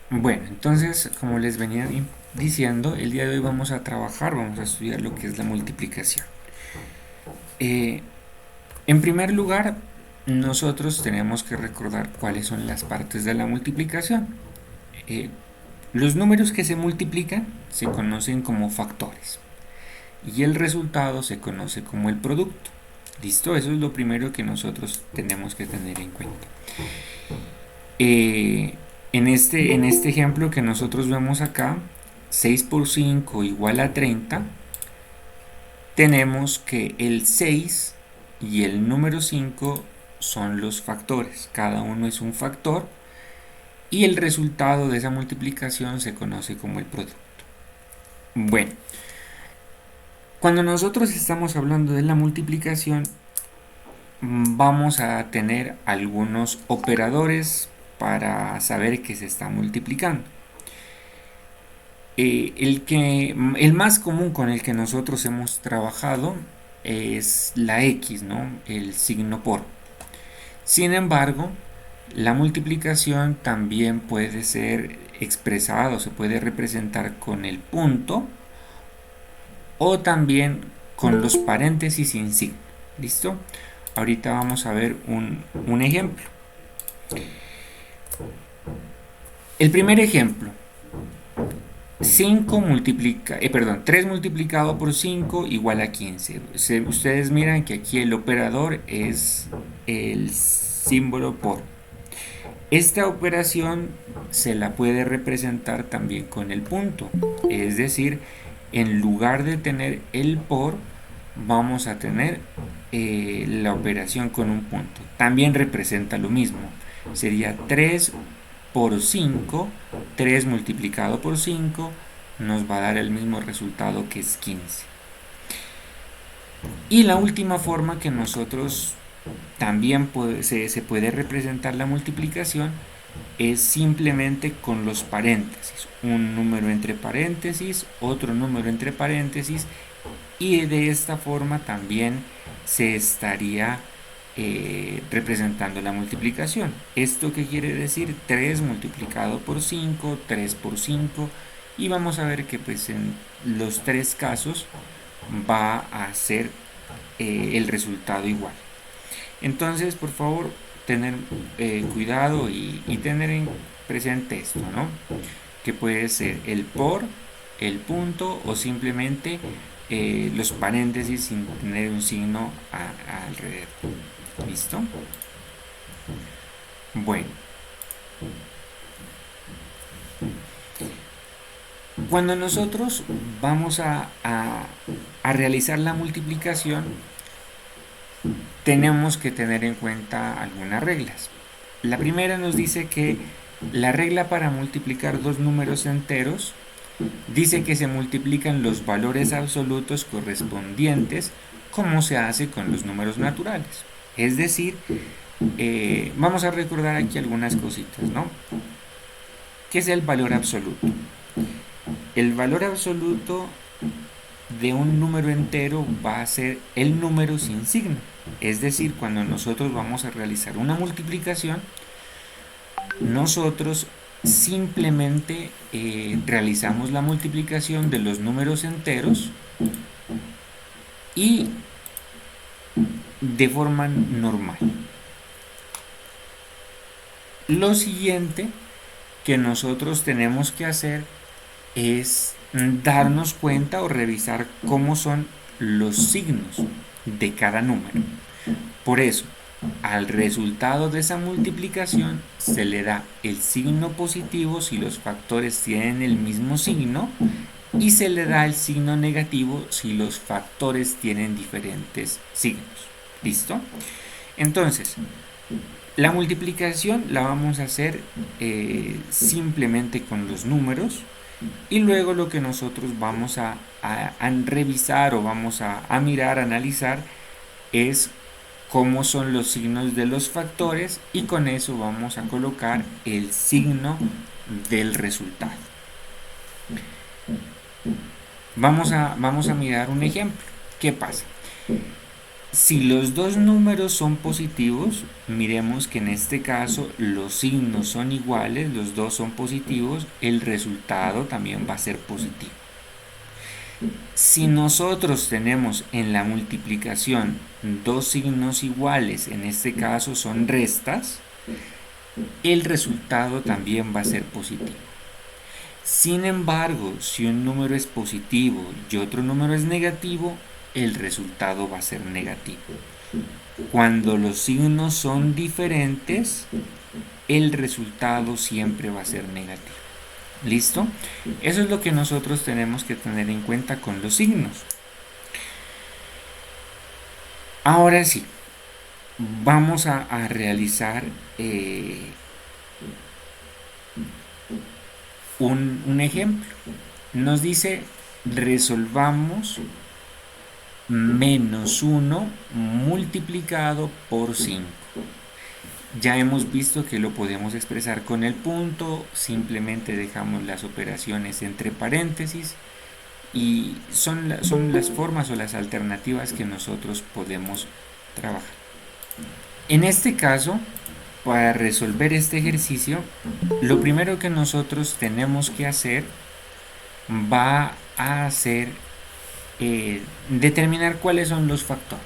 Bueno, entonces, como les venía diciendo, el día de hoy vamos a trabajar, vamos a estudiar lo que es la multiplicación. Eh, en primer lugar, nosotros tenemos que recordar cuáles son las partes de la multiplicación. Eh, los números que se multiplican se conocen como factores y el resultado se conoce como el producto. ¿Listo? Eso es lo primero que nosotros tenemos que tener en cuenta. Eh, en este ejemplo que nosotros vemos acá, 6 por 5 igual a 30, tenemos que el 6 y el número 5 son los factores. Cada uno es un factor y el resultado de esa multiplicación se conoce como el producto. Bueno, cuando nosotros estamos hablando de la multiplicación, vamos a tener algunos operadores para saber que se está multiplicando. El más común con el que nosotros hemos trabajado es la X, ¿no? El signo por. Sin embargo, la multiplicación también puede ser expresada o se puede representar con el punto o también con los paréntesis sin signo. ¿Listo? Ahorita vamos a ver un ejemplo. El primer ejemplo, 3 multiplicado por 5 igual a 15. Ustedes miran que aquí el operador es el símbolo por. Esta operación se la puede representar también con el punto. Es decir, en lugar de tener el por, vamos a tener la operación con un punto. También representa lo mismo. Sería 3 por 5, 3 multiplicado por 5 nos va a dar el mismo resultado que es 15. Y la última forma que nosotros también se puede representar la multiplicación es simplemente con los paréntesis. Un número entre paréntesis, otro número entre paréntesis, y de esta forma también se estaría representando la multiplicación. ¿Esto qué quiere decir? 3 multiplicado por 5, 3 por 5, y vamos a ver que pues en los tres casos va a ser el resultado igual. Entonces, por favor, tener cuidado y tener en presente esto, ¿no? Que puede ser el por, el punto o simplemente los paréntesis sin tener un signo alrededor. ¿Listo? Bueno, cuando nosotros vamos a realizar la multiplicación, tenemos que tener en cuenta algunas reglas. La primera nos dice que la regla para multiplicar dos números enteros dice que se multiplican los valores absolutos correspondientes como se hace con los números naturales. Es decir, vamos a recordar aquí algunas cositas, ¿no? ¿Qué es el valor absoluto? El valor absoluto de un número entero va a ser el número sin signo. Es decir, cuando nosotros vamos a realizar una multiplicación, nosotros simplemente realizamos la multiplicación de los números enteros y de forma normal. Lo siguiente que nosotros tenemos que hacer es darnos cuenta o revisar cómo son los signos de cada número. Por eso, al resultado de esa multiplicación se le da el signo positivo si los factores tienen el mismo signo y se le da el signo negativo si los factores tienen diferentes signos. ¿Listo? Entonces, la multiplicación la vamos a hacer simplemente con los números y luego lo que nosotros vamos a revisar o vamos a mirar, a analizar es cómo son los signos de los factores y con eso vamos a colocar el signo del resultado. Vamos a mirar un ejemplo. ¿Qué pasa? Si los dos números son positivos, miremos que en este caso los signos son iguales, los dos son positivos, el resultado también va a ser positivo. Si nosotros tenemos en la multiplicación dos signos iguales, en este caso son restas, el resultado también va a ser positivo. Sin embargo, si un número es positivo y otro número es negativo, el resultado va a ser negativo. Cuando los signos son diferentes, el resultado siempre va a ser negativo. ¿Listo? Eso es lo que nosotros tenemos que tener en cuenta con los signos. Ahora sí, vamos a realizar un ejemplo. Nos dice, resolvamos menos 1 multiplicado por 5. Ya hemos visto que lo podemos expresar con el punto, simplemente dejamos las operaciones entre paréntesis y son las formas o las alternativas que nosotros podemos trabajar. En este caso, para resolver este ejercicio, lo primero que nosotros tenemos que hacer va a ser determinar cuáles son los factores.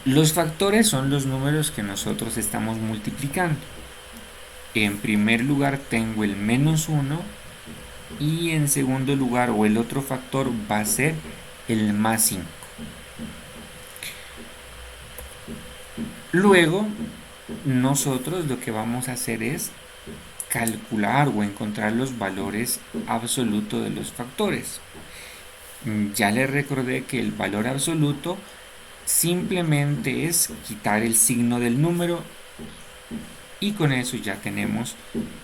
Los factores son los números que nosotros estamos multiplicando. En primer lugar tengo el menos 1 y en segundo lugar, o el otro factor, va a ser el más 5. Luego, nosotros lo que vamos a hacer es calcular o encontrar los valores absolutos de los factores. Ya les recordé que el valor absoluto simplemente es quitar el signo del número y con eso ya tenemos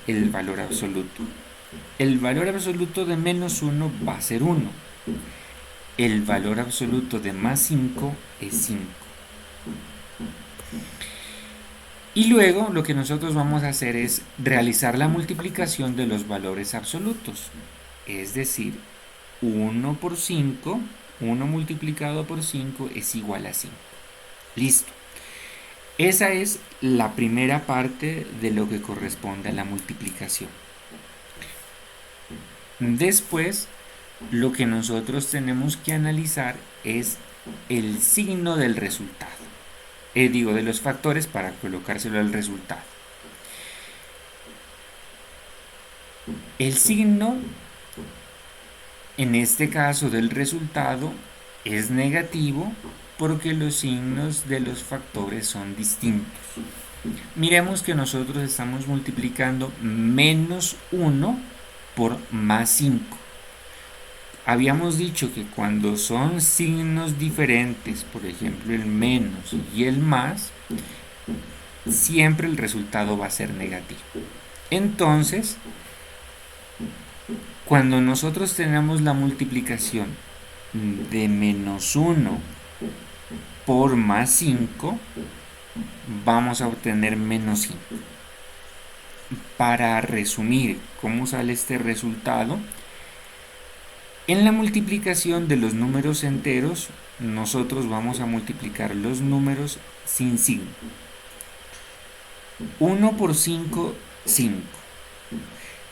el valor absoluto. El valor absoluto de menos 1 va a ser 1. El valor absoluto de más 5 es 5. Y luego lo que nosotros vamos a hacer es realizar la multiplicación de los valores absolutos. Es decir, 1 por 5, 1 multiplicado por 5 es igual a 5. Listo. Esa es la primera parte de lo que corresponde a la multiplicación. Después, lo que nosotros tenemos que analizar es el signo del resultado. De los factores para colocárselo al resultado. El signo, en este caso del resultado, es negativo porque los signos de los factores son distintos. Miremos que nosotros estamos multiplicando menos 1 por más 5. Habíamos dicho que cuando son signos diferentes, por ejemplo el menos y el más, siempre el resultado va a ser negativo. Entonces, cuando nosotros tenemos la multiplicación de menos 1 por más 5, vamos a obtener menos 5. Para resumir cómo sale este resultado, en la multiplicación de los números enteros, nosotros vamos a multiplicar los números sin signo. 1 por 5, 5.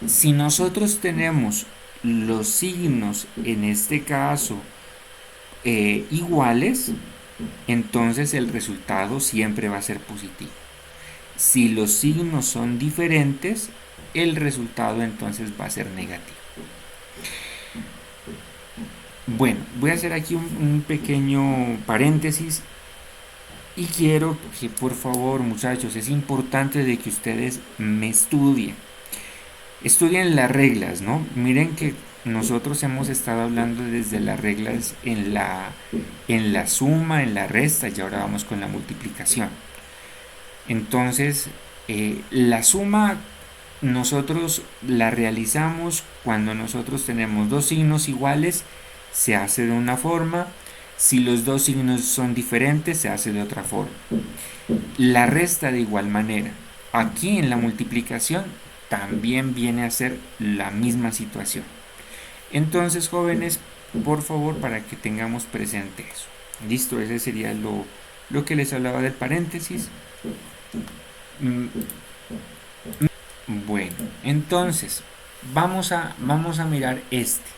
Si nosotros tenemos los signos, en este caso, iguales, entonces el resultado siempre va a ser positivo. Si los signos son diferentes, el resultado entonces va a ser negativo. Bueno, voy a hacer aquí un pequeño paréntesis y quiero que por favor, muchachos, es importante de que ustedes me estudien las reglas, ¿no? Miren que nosotros hemos estado hablando desde las reglas en la suma, en la resta, y ahora vamos con la multiplicación. Entonces, la suma nosotros la realizamos cuando nosotros tenemos dos signos iguales, se hace de una forma. Si los dos signos son diferentes, se hace de otra forma. La resta de igual manera. Aquí en la multiplicación también viene a ser la misma situación. Entonces, jóvenes, por favor, para que tengamos presente eso. Listo, ese sería lo que les hablaba del paréntesis. Mm, Bueno, entonces vamos a mirar este.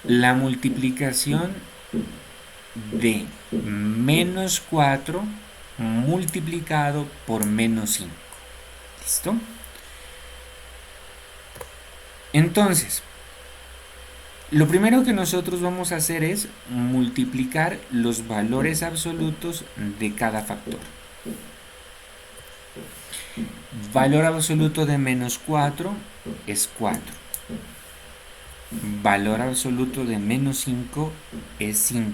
La multiplicación de menos 4 multiplicado por menos 5. ¿Listo? Entonces, lo primero que nosotros vamos a hacer es multiplicar los valores absolutos de cada factor. Valor absoluto de menos 4 es 4. Valor absoluto de menos 5 es 5.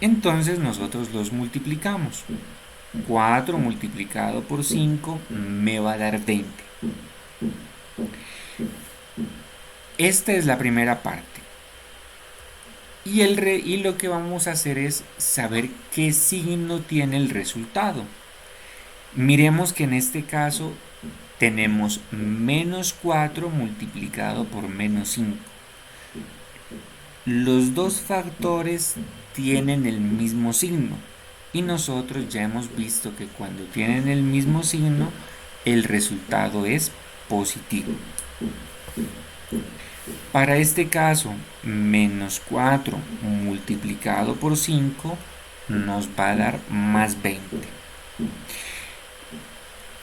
Entonces nosotros los multiplicamos. 4 multiplicado por 5 me va a dar 20. Esta es la primera parte. Y lo que vamos a hacer es saber qué signo tiene el resultado. Miremos que en este caso tenemos menos 4 multiplicado por menos 5. Los dos factores tienen el mismo signo y nosotros ya hemos visto que cuando tienen el mismo signo el resultado es positivo. Para este caso, menos 4 multiplicado por 5 nos va a dar más 20.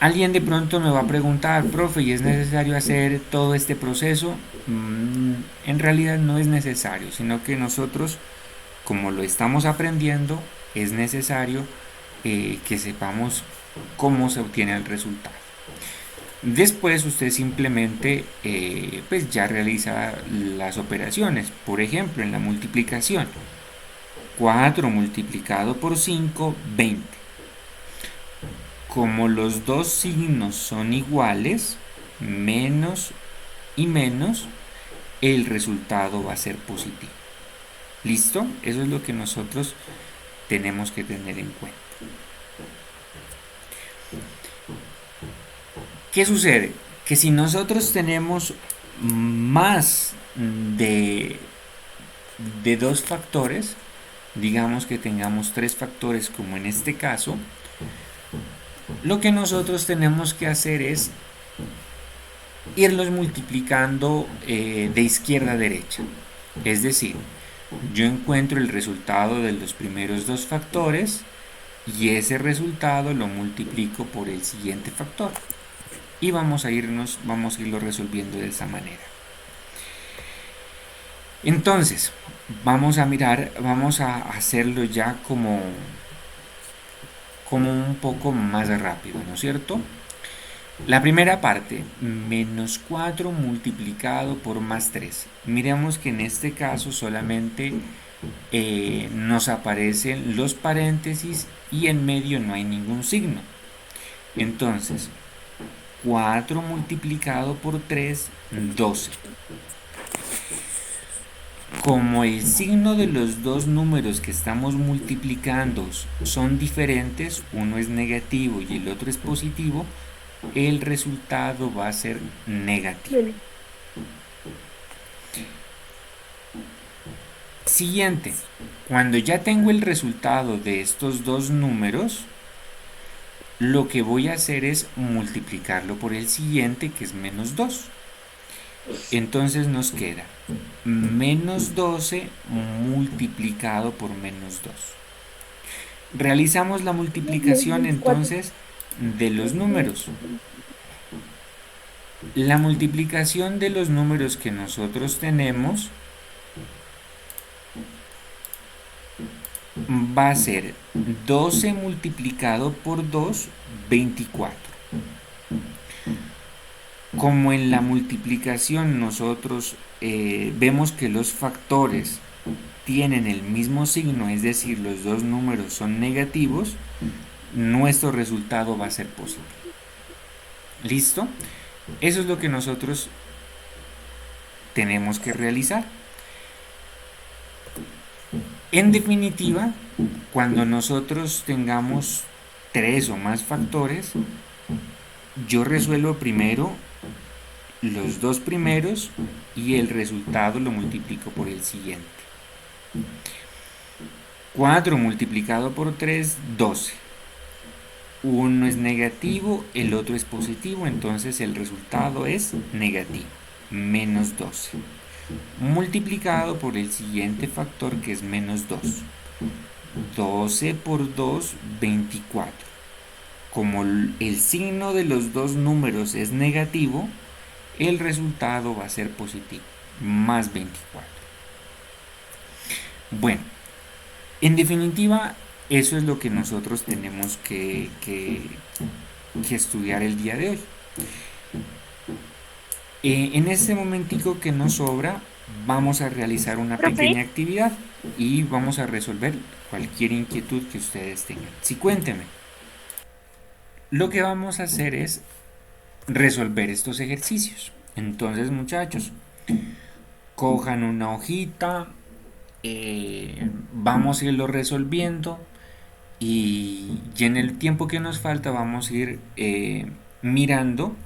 Alguien de pronto me va a preguntar, profe, ¿y es necesario hacer todo este proceso? En realidad no es necesario, sino que nosotros, como lo estamos aprendiendo, es necesario que sepamos cómo se obtiene el resultado. Después usted simplemente pues ya realiza las operaciones. Por ejemplo, en la multiplicación, 4 multiplicado por 5, 20. Como los dos signos son iguales, menos y menos, el resultado va a ser positivo. ¿Listo? Eso es lo que nosotros tenemos que tener en cuenta. ¿Qué sucede? Que si nosotros tenemos más de, de dos factores, digamos que tengamos tres factores como en este caso, lo que nosotros tenemos que hacer es irlos multiplicando de izquierda a derecha. Es decir, yo encuentro el resultado de los primeros dos factores y ese resultado lo multiplico por el siguiente factor. Y vamos a irlo resolviendo de esa manera. Entonces, vamos a hacerlo ya como un poco más rápido, ¿no es cierto? La primera parte, menos 4 multiplicado por más 3. Miremos que en este caso solamente nos aparecen los paréntesis y en medio no hay ningún signo. Entonces, 4 multiplicado por 3, 12. Como el signo de los dos números que estamos multiplicando son diferentes, uno es negativo y el otro es positivo, el resultado va a ser negativo. Siguiente, cuando ya tengo el resultado de estos dos números, lo que voy a hacer es multiplicarlo por el siguiente, que es menos 2. Entonces nos queda menos 12 multiplicado por menos 2. Realizamos la multiplicación entonces de los números. La multiplicación de los números que nosotros tenemos va a ser 12 multiplicado por 2, 24. Como en la multiplicación nosotros vemos que los factores tienen el mismo signo, es decir, los dos números son negativos, nuestro resultado va a ser positivo. ¿Listo? Eso es lo que nosotros tenemos que realizar. En definitiva, cuando nosotros tengamos tres o más factores, yo resuelvo primero los dos primeros y el resultado lo multiplico por el siguiente. 4 multiplicado por 3, 12. Uno es negativo, el otro es positivo, entonces el resultado es negativo, menos 12. Multiplicado por el siguiente factor que es menos 2. 12 por 2, 24. Como el signo de los dos números es negativo, el resultado va a ser positivo, más 24. Bueno, en definitiva, eso es lo que nosotros tenemos que estudiar el día de hoy. En este momentico que nos sobra, vamos a realizar una Profe, pequeña actividad y vamos a resolver cualquier inquietud que ustedes tengan. Sí, cuénteme. Lo que vamos a hacer es resolver estos ejercicios. Entonces, muchachos, cojan una hojita, vamos a irlo resolviendo y en el tiempo que nos falta vamos a ir mirando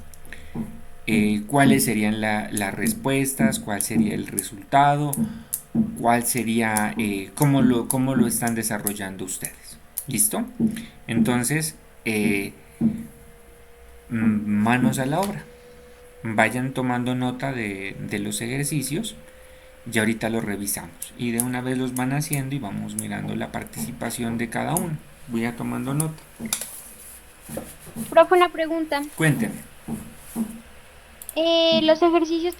cuáles serían las respuestas, cuál sería el resultado, cuál sería, cómo lo están desarrollando ustedes. ¿Listo? Entonces, manos a la obra. Vayan tomando nota de los ejercicios y ahorita los revisamos. Y de una vez los van haciendo y vamos mirando la participación de cada uno. Voy a tomando nota. profe, una pregunta. Cuéntenme. Los ejercicios